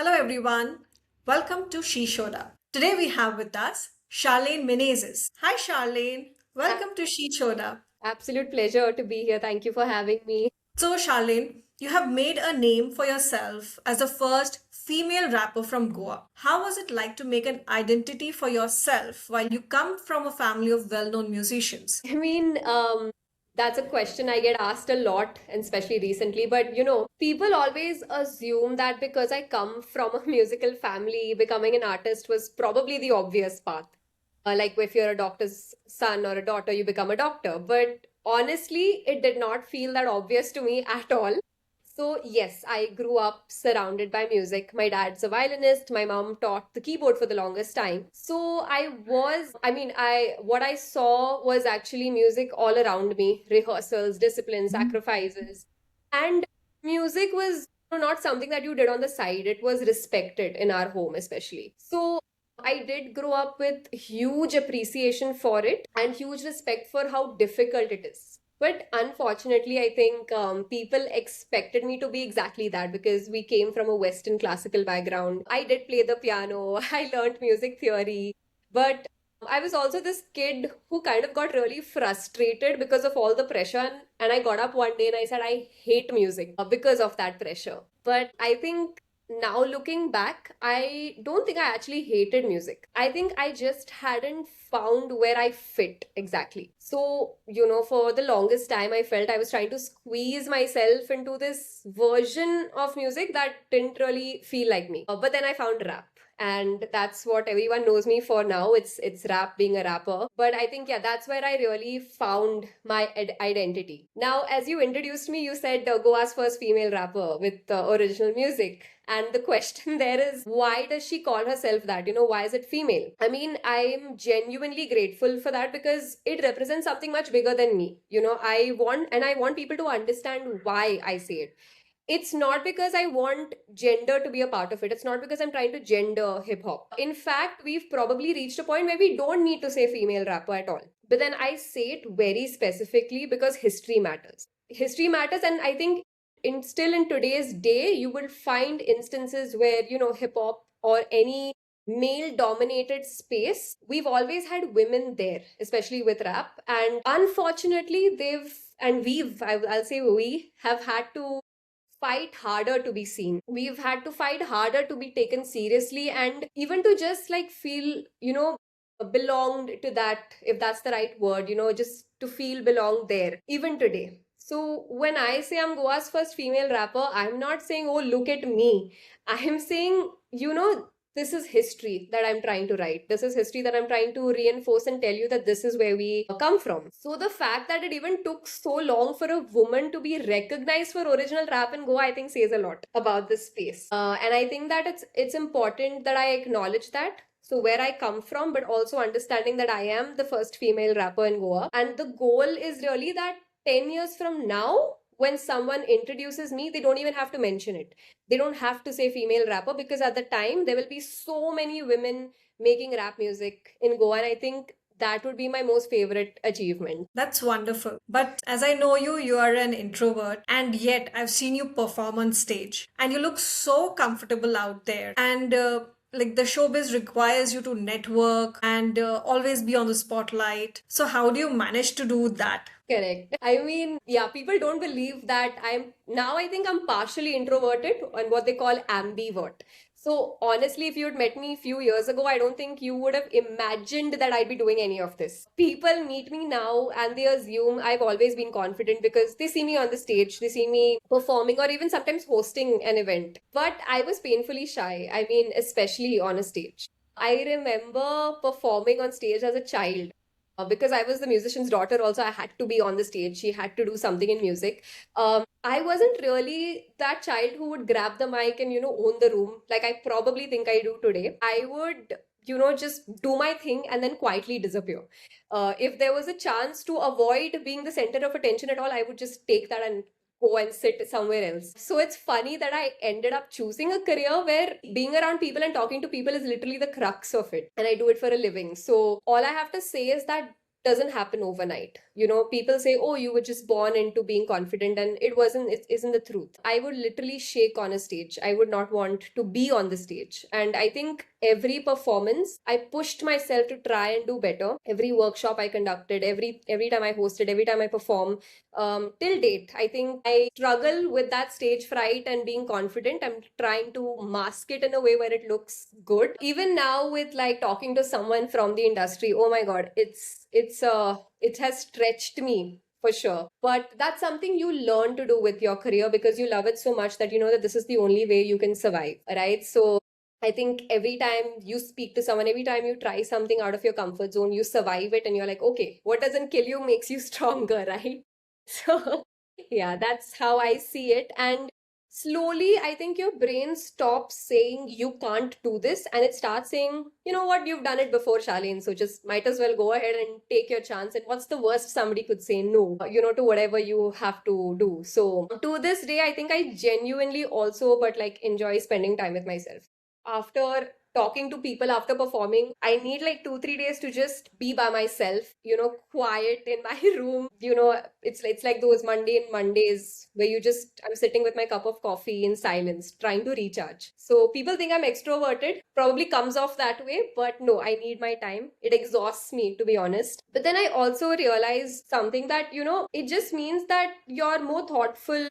Hello, everyone. Welcome to She Shoda. Today we have with us Charlene Menezes. Hi, Charlene. A- Welcome to She Shoda. Absolute pleasure to be here. Thank you for having me. So, Charlene, you have made a name for yourself as the first female rapper from Goa. How was it like to make an identity for yourself while you come from a family of well known musicians? I mean, that's a question I get asked a lot, and especially recently. But people always assume that because I come from a musical family, becoming an artist was probably the obvious path. Like if you're a doctor's son or a daughter, you become a doctor. But honestly, it did not feel that obvious to me at all. So, yes, I grew up surrounded by music. My dad's a violinist. My mom taught the keyboard for the longest time. So, what I saw was actually music all around me, rehearsals, discipline, sacrifices. And music was not something that you did on the side, it was respected in our home, especially. So, I did grow up with huge appreciation for it and huge respect for how difficult it is. But unfortunately, I think people expected me to be exactly that because we came from a Western classical background. I did play the piano, I learned music theory, but I was also this kid who kind of got really frustrated because of all the pressure. And I got up one day and I said, I hate music because of that pressure. But I think now looking back, I don't think I actually hated music. I think I just hadn't found where I fit exactly. So, for the longest time, I felt I was trying to squeeze myself into this version of music that didn't really feel like me. But then I found rap. And that's what everyone knows me for now. It's rap, being a rapper. But I think, yeah, that's where I really found my identity. Now, as you introduced me, you said Goa's first female rapper with original music. And the question there is, why does she call herself that? Why is it female? I mean, I'm genuinely grateful for that because it represents something much bigger than me. I want people to understand why I say it. It's not because I want gender to be a part of it. It's not because I'm trying to gender hip hop. In fact, we've probably reached a point where we don't need to say female rapper at all. But then I say it very specifically because history matters. History matters, and I think still in today's day, you will find instances where, hip hop or any male dominated space, we've always had women there, especially with rap. And unfortunately, I'll say we have had to fight harder to be seen. We've had to fight harder to be taken seriously and even to just like feel, belonged to that, if that's the right word, just to feel belonged there, even today. So when I say I'm Goa's first female rapper, I'm not saying, oh, look at me. I'm saying, this is history that I'm trying to write. This is history that I'm trying to reinforce and tell you that this is where we come from. So the fact that it even took so long for a woman to be recognized for original rap and Goa, I think says a lot about this space. And I think that it's important that I acknowledge that. So where I come from, but also understanding that I am the first female rapper in Goa. And the goal is really that 10 years from now, when someone introduces me, they don't even have to mention it. They don't have to say female rapper because at the time there will be so many women making rap music in Goa. And I think that would be my most favorite achievement. That's wonderful. But as I know you, you are an introvert, and yet I've seen you perform on stage, and you look so comfortable out there. And like the showbiz requires you to network and always be on the spotlight. So, how do you manage to do that? Correct. I mean, yeah, people don't believe that I think I'm partially introverted and what they call ambivert. So honestly, if you had met me a few years ago, I don't think you would have imagined that I'd be doing any of this. People meet me now and they assume I've always been confident because they see me on the stage, they see me performing or even sometimes hosting an event. But I was painfully shy. I mean, especially on a stage. I remember performing on stage as a child because I was the musician's daughter, also, I had to be on the stage. She had to do something in music. I wasn't really that child who would grab the mic and, own the room like I probably think I do today. I would, just do my thing and then quietly disappear. If there was a chance to avoid being the center of attention at all, I would just take that and go and sit somewhere else. So it's funny that I ended up choosing a career where being around people and talking to people is literally the crux of it. And I do it for a living. So all I have to say is that doesn't happen overnight. People say, oh, you were just born into being confident, and it isn't the truth. I would literally shake on a stage. I would not want to be on the stage. And I think every performance, I pushed myself to try and do better. Every workshop I conducted, every time I hosted, every time I perform, till date, I think I struggle with that stage fright and being confident. I'm trying to mask it in a way where it looks good. Even now, with like talking to someone from the industry, oh my God, it has stretched me for sure. But that's something you learn to do with your career because you love it so much that you know that this is the only way you can survive, right? So I think every time you speak to someone, every time you try something out of your comfort zone, you survive it and you're like, okay, what doesn't kill you makes you stronger, right? So, yeah, that's how I see it. And slowly, I think your brain stops saying you can't do this and it starts saying, you know what, you've done it before, Charlene. So just might as well go ahead and take your chance. And what's the worst somebody could say no, to whatever you have to do. So to this day, I think I genuinely also, but like enjoy spending time with myself. After talking to people after performing, I need like 2-3 days to just be by myself, quiet in my room. It's like those mundane Mondays where I'm sitting with my cup of coffee in silence, trying to recharge. So people think I'm extroverted, probably comes off that way, but no, I need my time. It exhausts me, to be honest. But then I also realized something that, it just means that you're more thoughtful.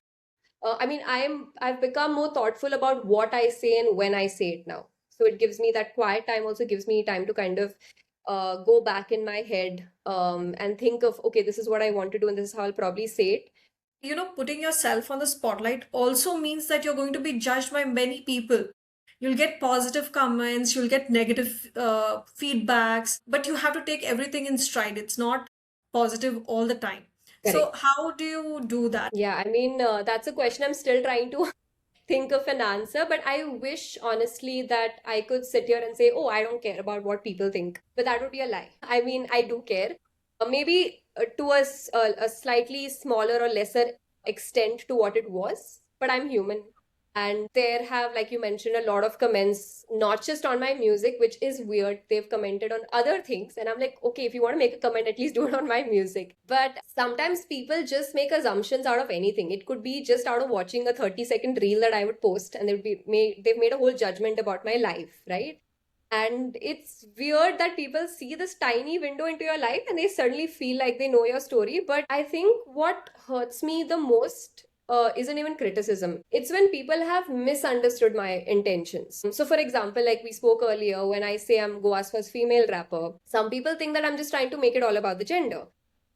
I've become more thoughtful about what I say and when I say it now. So it gives me that quiet time, also gives me time to kind of go back in my head and think of, okay, this is what I want to do and this is how I'll probably say it. Putting yourself on the spotlight also means that you're going to be judged by many people. You'll get positive comments, you'll get negative feedbacks, but you have to take everything in stride. It's not positive all the time. So, Correct. how do you do that? Yeah, that's a question I'm still trying to think of an answer, but I wish honestly that I could sit here and say, oh, I don't care about what people think. But that would be a lie. I mean, I do care. Maybe to a slightly smaller or lesser extent to what it was, but I'm human. And there have, like you mentioned, a lot of comments, not just on my music, which is weird. They've commented on other things. And I'm like, okay, if you want to make a comment, at least do it on my music. But sometimes people just make assumptions out of anything. It could be just out of watching a 30-second reel that I would post, and they've made a whole judgment about my life, right? And it's weird that people see this tiny window into your life and they suddenly feel like they know your story. But I think what hurts me the most isn't even criticism. It's when people have misunderstood my intentions. So, for example, like we spoke earlier, when I say I'm Goa's first female rapper, some people think that I'm just trying to make it all about the gender.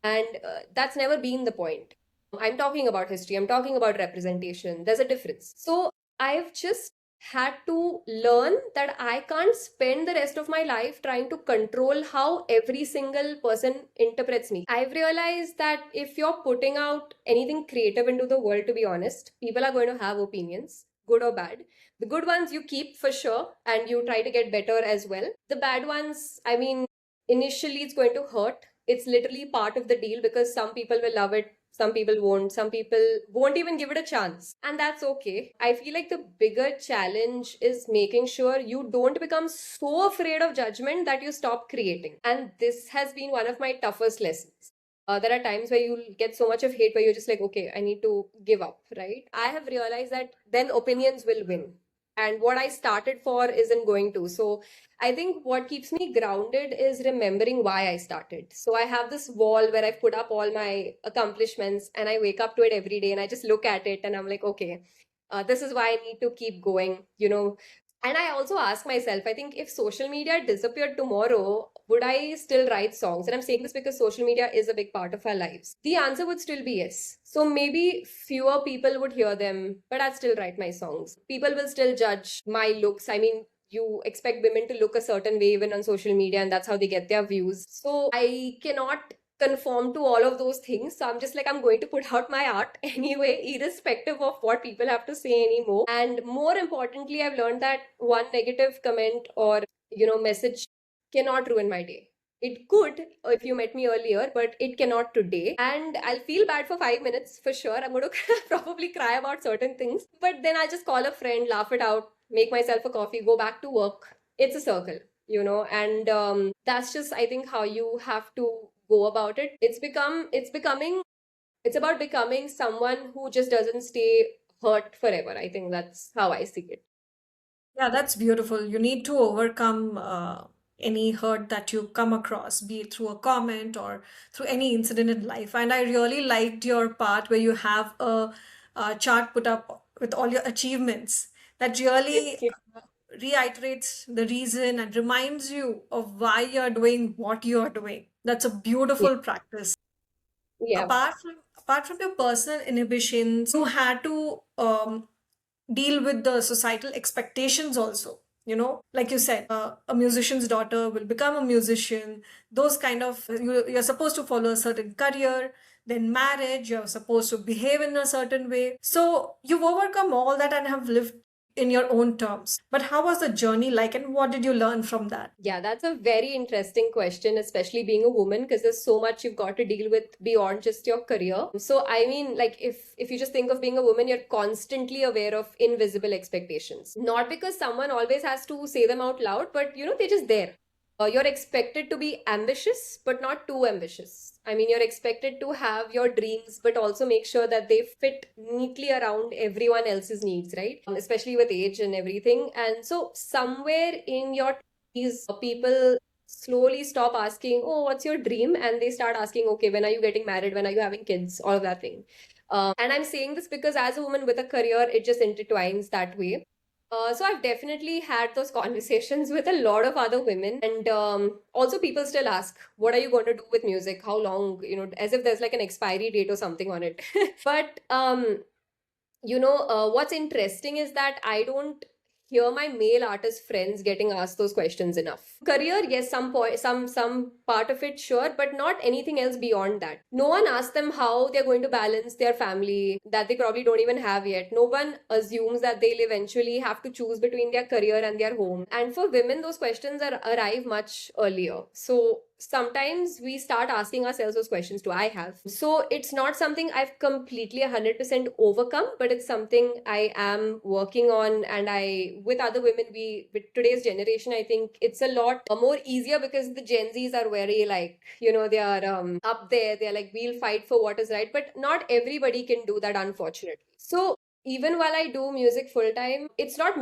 And that's never been the point. I'm talking about history, I'm talking about representation. There's a difference. So, I've just had to learn that I can't spend the rest of my life trying to control how every single person interprets me. I've realized that if you're putting out anything creative into the world, to be honest, people are going to have opinions, good or bad. The good ones you keep for sure and you try to get better as well. The bad ones, I mean, initially it's going to hurt. It's literally part of the deal because some people will love it, some people won't. Some people won't even give it a chance. And that's okay. I feel like the bigger challenge is making sure you don't become so afraid of judgment that you stop creating. And this has been one of my toughest lessons. There are times where you'll get so much of hate where you're just like, okay, I need to give up, right? I have realized that then opinions will win. And what I started for isn't going to. So I think what keeps me grounded is remembering why I started. So I have this wall where I've put up all my accomplishments and I wake up to it every day and I just look at it and I'm like, okay, this is why I need to keep going, And I also ask myself, I think if social media disappeared tomorrow, would I still write songs? And I'm saying this because social media is a big part of our lives. The answer would still be yes. So maybe fewer people would hear them, but I'd still write my songs. People will still judge my looks. I mean, you expect women to look a certain way even on social media, and that's how they get their views. So I cannot conform to all of those things. So I'm just like, I'm going to put out my art anyway, irrespective of what people have to say anymore. And more importantly, I've learned that one negative comment or, message cannot ruin my day. It could if you met me earlier, but it cannot today. And I'll feel bad for 5 minutes for sure. I'm going to probably cry about certain things, but then I'll just call a friend, laugh it out, make myself a coffee, go back to work. It's a circle. And that's just, I think, how you have to go about it. It's about becoming someone who just doesn't stay hurt forever. I think that's how I see it. Yeah, that's beautiful. You need to overcome any hurt that you come across, be it through a comment or through any incident in life. And I really liked your part where you have a chart put up with all your achievements that Thank really you. reiterates the reason and reminds you of why you're doing what you're doing. That's a Yeah. beautiful practice. Yeah. Apart from your personal inhibitions, you had to deal with the societal expectations also. Like you said, a musician's daughter will become a musician. Those kind of you're supposed to follow a certain career, then marriage, you're supposed to behave in a certain way. So you've overcome all that and have lived in your own terms. But how was the journey like, and what did you learn from that? Yeah, that's a very interesting question, especially being a woman, because there's so much you've got to deal with beyond just your career. So, I mean, like if you just think of being a woman, you're constantly aware of invisible expectations. Not because someone always has to say them out loud, but they're just there. You're expected to be ambitious, but not too ambitious. I mean, you're expected to have your dreams, but also make sure that they fit neatly around everyone else's needs, right? Especially with age and everything. And so, somewhere in your these people slowly stop asking, oh, what's your dream? And they start asking, okay, when are you getting married? When are you having kids? All of that thing. And I'm saying this because as a woman with a career, it just intertwines that way. So I've definitely had those conversations with a lot of other women, and also people still ask, "What are you going to do with music? How long?" As if there's like an expiry date or something on it. But what's interesting is that I don't hear my male artist friends getting asked those questions enough. Career, yes, some point, some part of it, sure, but not anything else beyond that. No one asks them how they're going to balance their family that they probably don't even have yet. No one assumes that they'll eventually have to choose between their career and their home. And for women, those questions arrive much earlier. So sometimes we start asking ourselves those questions. Do I have? So it's not something I've completely 100% overcome, but it's something I am working on. And with other women, with today's generation, I think it's a lot more easier because the Gen Zs are very like, they are up there. They're like, we'll fight for what is right. But not everybody can do that, unfortunately. So even while I do music full time, it's not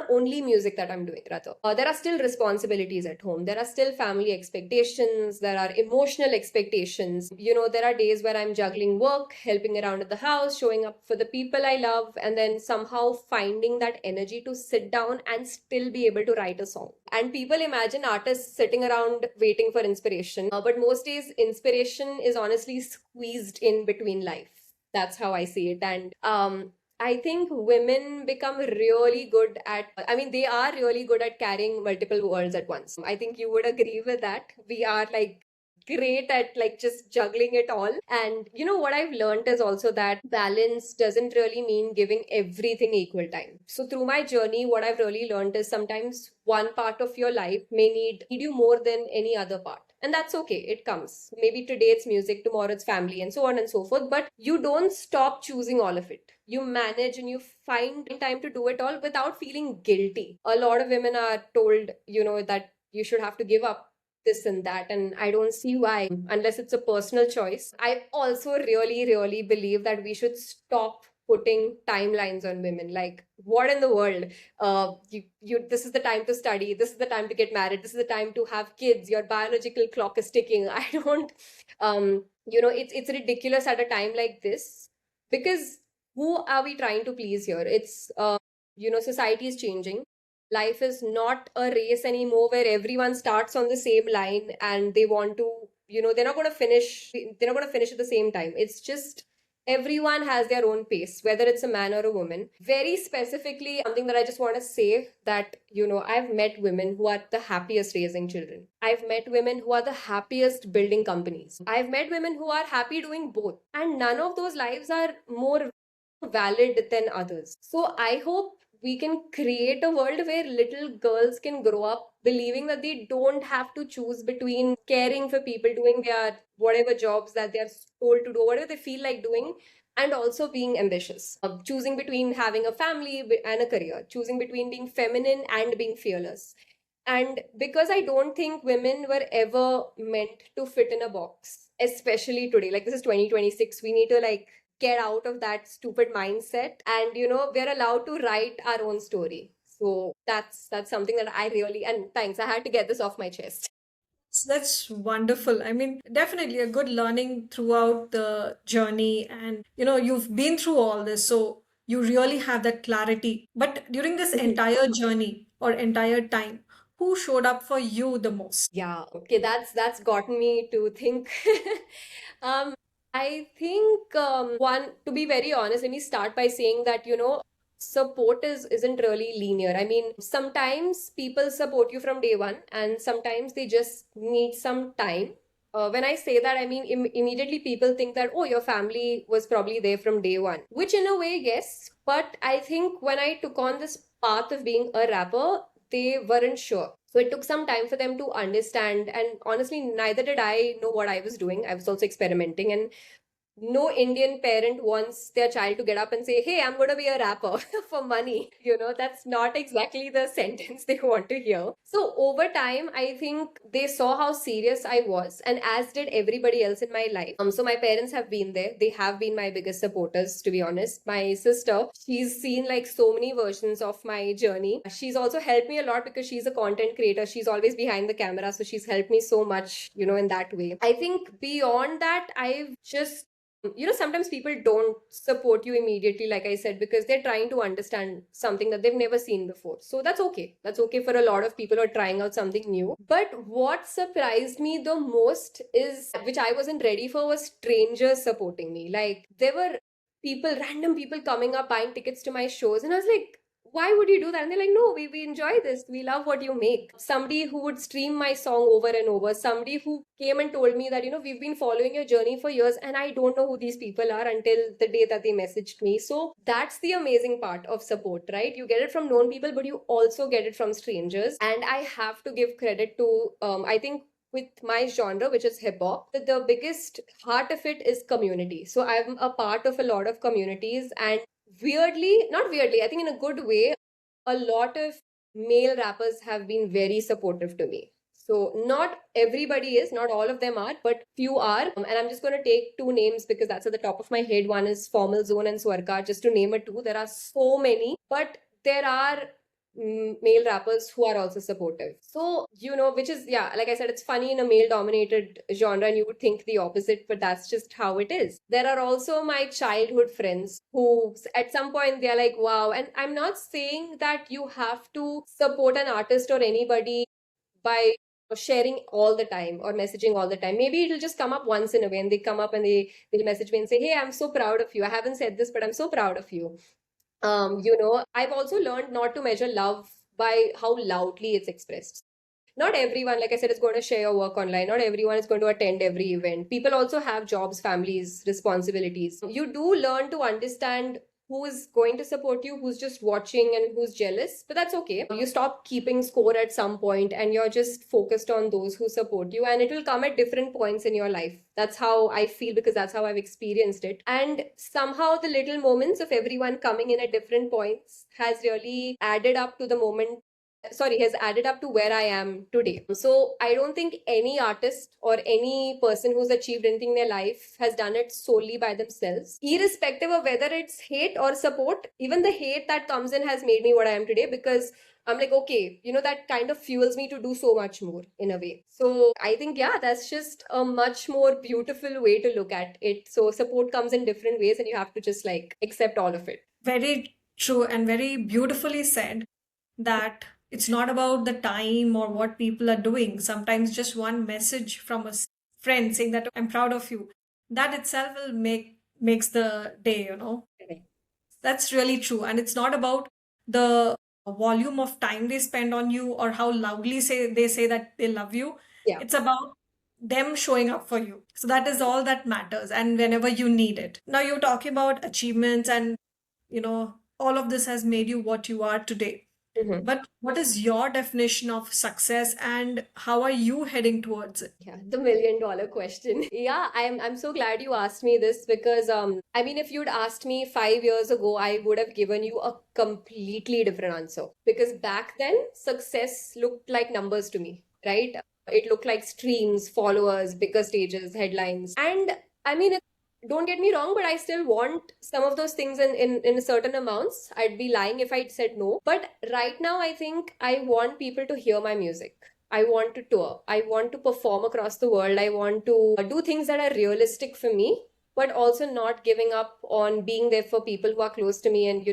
only music that I'm doing, rather. There are still responsibilities at home. There are still family expectations. There are emotional expectations. There are days where I'm juggling work, helping around at the house, showing up for the people I love, and then somehow finding that energy to sit down and still be able to write a song. And people imagine artists sitting around waiting for inspiration. But most days, inspiration is honestly squeezed in between life. That's how I see it. And I think women become really good I mean, they are really good at carrying multiple worlds at once. I think you would agree with that. We are like great at like just juggling it all. And what I've learned is also that balance doesn't really mean giving everything equal time. So through my journey, what I've really learned is sometimes one part of your life may need you more than any other part. And that's okay. It comes. Maybe today it's music, tomorrow it's family, and so on and so forth. But you don't stop choosing all of it. You manage and you find time to do it all without feeling guilty. A lot of women are told, that you should have to give up this and that. And I don't see why, unless it's a personal choice. I also really, really believe that we should stop putting timelines on women. Like, what in the world? This is the time to study. This is the time to get married. This is the time to have kids. Your biological clock is ticking. I don't, it's ridiculous at a time like this because who are we trying to please here? It's, society is changing. Life is not a race anymore where everyone starts on the same line and they want to, they're not going to finish at the same time. It's just everyone has their own pace, whether it's a man or a woman. Very specifically, something that I just want to say that, I've met women who are the happiest raising children. I've met women who are the happiest building companies. I've met women who are happy doing both. And none of those lives are more valid than others. So I hope we can create a world where little girls can grow up believing that they don't have to choose between caring for people, doing their whatever jobs that they're told to do, whatever they feel like doing, and also being ambitious. Choosing between having a family and a career, choosing between being feminine and being fearless. And because I don't think women were ever meant to fit in a box, especially today. Like, this is 2026. We need to like get out of that stupid mindset, and we're allowed to write our own story. So that's something that I really, and thanks, I had to get this off my chest. So that's wonderful. I mean, definitely a good learning throughout the journey. And, you've been through all this, so you really have that clarity. But during this entire journey or entire time, who showed up for you the most? Yeah, okay, that's gotten me to think. Um, I think one, to be very honest, let me start by saying that, support isn't really linear. I mean, sometimes people support you from day one, and sometimes they just need some time. When I say that, I mean immediately people think that, oh, your family was probably there from day one, which in a way, yes. But I think when I took on this path of being a rapper, they weren't sure. So it took some time for them to understand. And honestly, neither did I know what I was doing. I was also experimenting. And no Indian parent wants their child to get up and say, hey, I'm going to be a rapper for money. That's not exactly the sentence they want to hear. So over time, I think they saw how serious I was, and as did everybody else in my life. So my parents have been there. They have been my biggest supporters, to be honest. My sister, she's seen like so many versions of my journey. She's also helped me a lot because she's a content creator. She's always behind the camera. So she's helped me so much, in that way. I think beyond that, I've just sometimes people don't support you immediately, like I said, because they're trying to understand something that they've never seen before. So that's okay. That's okay for a lot of people who are trying out something new. But what surprised me the most is, which I wasn't ready for, was strangers supporting me. Like, there were random people coming up buying tickets to my shows, and I was like, why would you do that? And they're like, no, we enjoy this. We love what you make. Somebody who would stream my song over and over, somebody who came and told me that, we've been following your journey for years, and I don't know who these people are until the day that they messaged me. So that's the amazing part of support, right? You get it from known people, but you also get it from strangers. And I have to give credit to, I think, with my genre, which is hip hop, the biggest heart of it is community. So I'm a part of a lot of communities, and weirdly, not weirdly, I think in a good way, a lot of male rappers have been very supportive to me. So not everybody is, not all of them are, but few are. And I'm just going to take two names because that's at the top of my head. One is Formal Zone and Swarkar, just to name a two. There are so many, but there are male rappers who are also supportive. So, which is, yeah, like I said, it's funny in a male dominated genre and you would think the opposite, but that's just how it is. There are also my childhood friends who at some point they're like, wow. And I'm not saying that you have to support an artist or anybody by sharing all the time or messaging all the time. Maybe it'll just come up once in a way, and they come up and they'll message me and say, hey, I'm so proud of you. I haven't said this, but I'm so proud of you. I've also learned not to measure love by how loudly it's expressed. Not everyone, like I said, is going to share your work online. Not everyone is going to attend every event. People also have jobs, families, responsibilities. You do learn to understand who is going to support you, who's just watching, and who's jealous, but that's okay. You stop keeping score at some point and you're just focused on those who support you, and it will come at different points in your life. That's how I feel because that's how I've experienced it. And somehow the little moments of everyone coming in at different points has really added up to the moment, has added up to where I am today. So I don't think any artist or any person who's achieved anything in their life has done it solely by themselves. Irrespective of whether it's hate or support, even the hate that comes in has made me what I am today, because I'm like, okay, that kind of fuels me to do so much more in a way. So I think, yeah, that's just a much more beautiful way to look at it. So support comes in different ways and you have to just like accept all of it. Very true and very beautifully said that it's not about the time or what people are doing. Sometimes just one message from a friend saying that I'm proud of you, that itself will makes the day. Correct. That's really true. And it's not about the volume of time they spend on you or how loudly they say that they love you. Yeah. It's about them showing up for you. So that is all that matters. And whenever you need it. Now you're talking about achievements and, all of this has made you what you are today. Mhm. But what is your definition of success and how are you heading towards it? Yeah, the million-dollar question. Yeah, I'm so glad you asked me this because I mean if you'd asked me 5 years ago, I would have given you a completely different answer. Because back then success looked like numbers to me, right? It looked like streams, followers, bigger stages, headlines. And I mean don't get me wrong, but I still want some of those things in certain amounts. I'd be lying if I said no. But right now I think I want people to hear my music. I want to tour. I want to perform across the world. I want to do things that are realistic for me, but also not giving up on being there for people who are close to me and,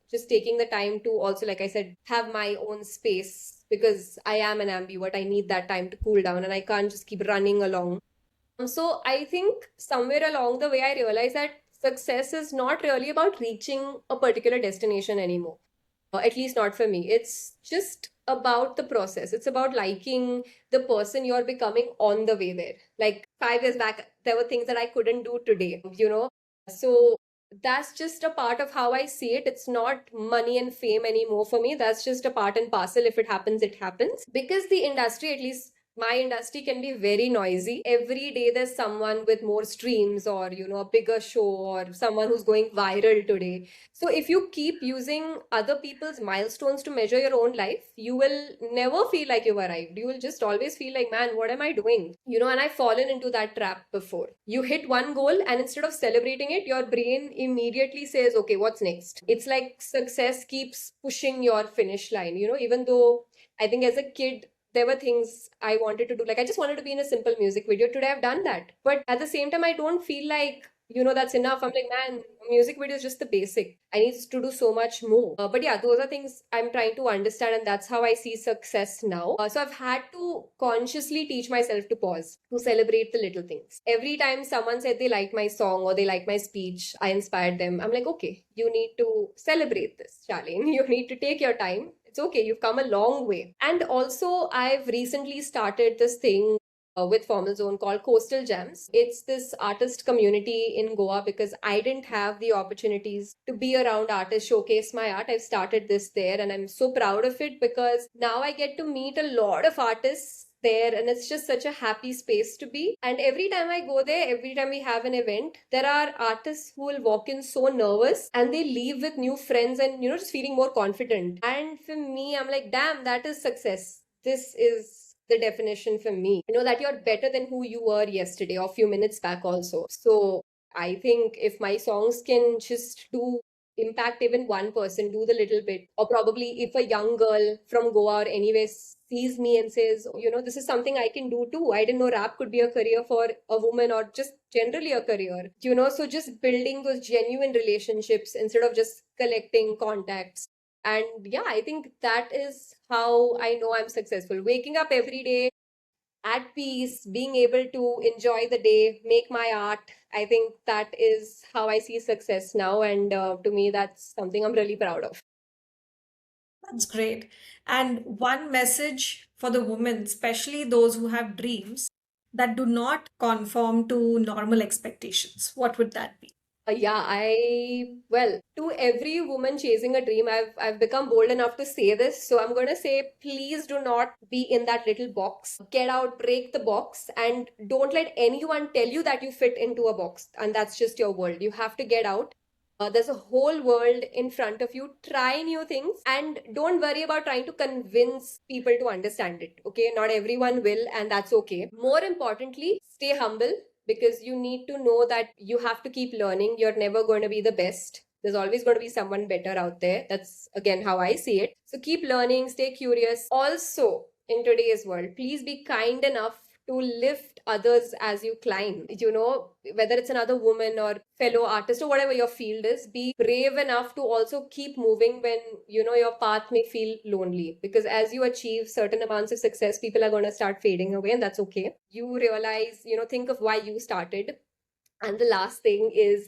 just taking the time to also, like I said, have my own space because I am an ambivert. I need that time to cool down and I can't just keep running along. So I think somewhere along the way, I realized that success is not really about reaching a particular destination anymore. At least not for me. It's just about the process. It's about liking the person you're becoming on the way there. Like 5 years back, there were things that I couldn't do today. So that's just a part of how I see it. It's not money and fame anymore for me. That's just a part and parcel. If it happens, it happens. Because the industry, at least my industry, can be very noisy. Every day there's someone with more streams or, a bigger show or someone who's going viral today. So if you keep using other people's milestones to measure your own life, you will never feel like you've arrived. You will just always feel like, man, what am I doing? And I've fallen into that trap before. You hit one goal and instead of celebrating it, your brain immediately says, okay, what's next? It's like success keeps pushing your finish line, even though I think as a kid, there were things I wanted to do. Like I just wanted to be in a simple music video. Today I've done that. But at the same time, I don't feel like that's enough. I'm like, man, music video is just the basic. I need to do so much more. But yeah, those are things I'm trying to understand, and that's how I see success now. So I've had to consciously teach myself to pause, to celebrate the little things. Every time someone said they liked my song or they liked my speech, I inspired them. I'm like, okay, you need to celebrate this, Charlene. You need to take your time. It's okay, you've come a long way. And also, I've recently started this thing with Formal Zone called Coastal Gems. It's this artist community in Goa because I didn't have the opportunities to be around artists, showcase my art. I've started this there and I'm so proud of it because now I get to meet a lot of artists there and it's just such a happy space to be. And every time I go there, every time we have an event, there are artists who will walk in so nervous and they leave with new friends and just feeling more confident. And for me, I'm like, damn, that is success. This is the definition for me. That you're better than who you were yesterday or a few minutes back also. So I think if my songs can just do impact even one person, do the little bit, or probably if a young girl from Goa or anywhere sees me and says, this is something I can do too. I didn't know rap could be a career for a woman or just generally a career. So just building those genuine relationships instead of just collecting contacts. And yeah, I think that is how I know I'm successful. Waking up every day at peace, being able to enjoy the day, make my art. I think that is how I see success now. And to me, that's something I'm really proud of. That's great. And one message for the women, especially those who have dreams that do not conform to normal expectations. What would that be? Well, to every woman chasing a dream, I've become bold enough to say this. So I'm going to say, please do not be in that little box. Get out, break the box, and don't let anyone tell you that you fit into a box and that's just your world. You have to get out. There's a whole world in front of you. Try new things and don't worry about trying to convince people to understand it. Okay, not everyone will, and that's okay. More importantly, stay humble because you need to know that you have to keep learning. You're never going to be the best. There's always going to be someone better out there. That's again how I see it. So keep learning, stay curious. Also, in today's world, please be kind enough to lift others as you climb. Whether it's another woman or fellow artist or whatever your field is, be brave enough to also keep moving when, your path may feel lonely. Because as you achieve certain amounts of success, people are going to start fading away, and that's okay. You realize, think of why you started. And the last thing is,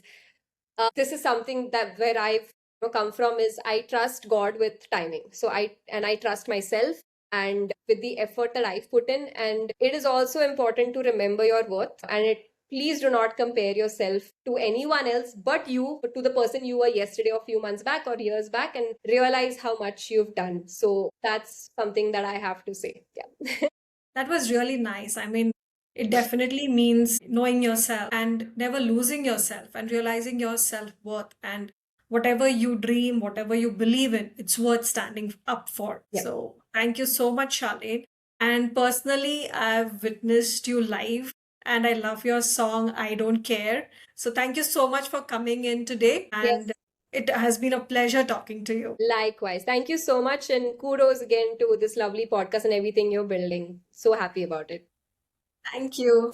this is something that where I've come from is I trust God with timing. So I trust myself and with the effort that I've put in. And it is also important to remember your worth. And it please do not compare yourself to anyone else but you, to the person you were yesterday or a few months back or years back, and realize how much you've done. So that's something that I have to say. Yeah. That was really nice. I mean, it definitely means knowing yourself and never losing yourself and realizing your self worth. And whatever you dream, whatever you believe in, it's worth standing up for. Yeah. So thank you so much, Charlene. And personally, I've witnessed you live and I love your song, I Don't Care. So thank you so much for coming in today. Yes. And it has been a pleasure talking to you. Likewise. Thank you so much. And kudos again to this lovely podcast and everything you're building. So happy about it. Thank you.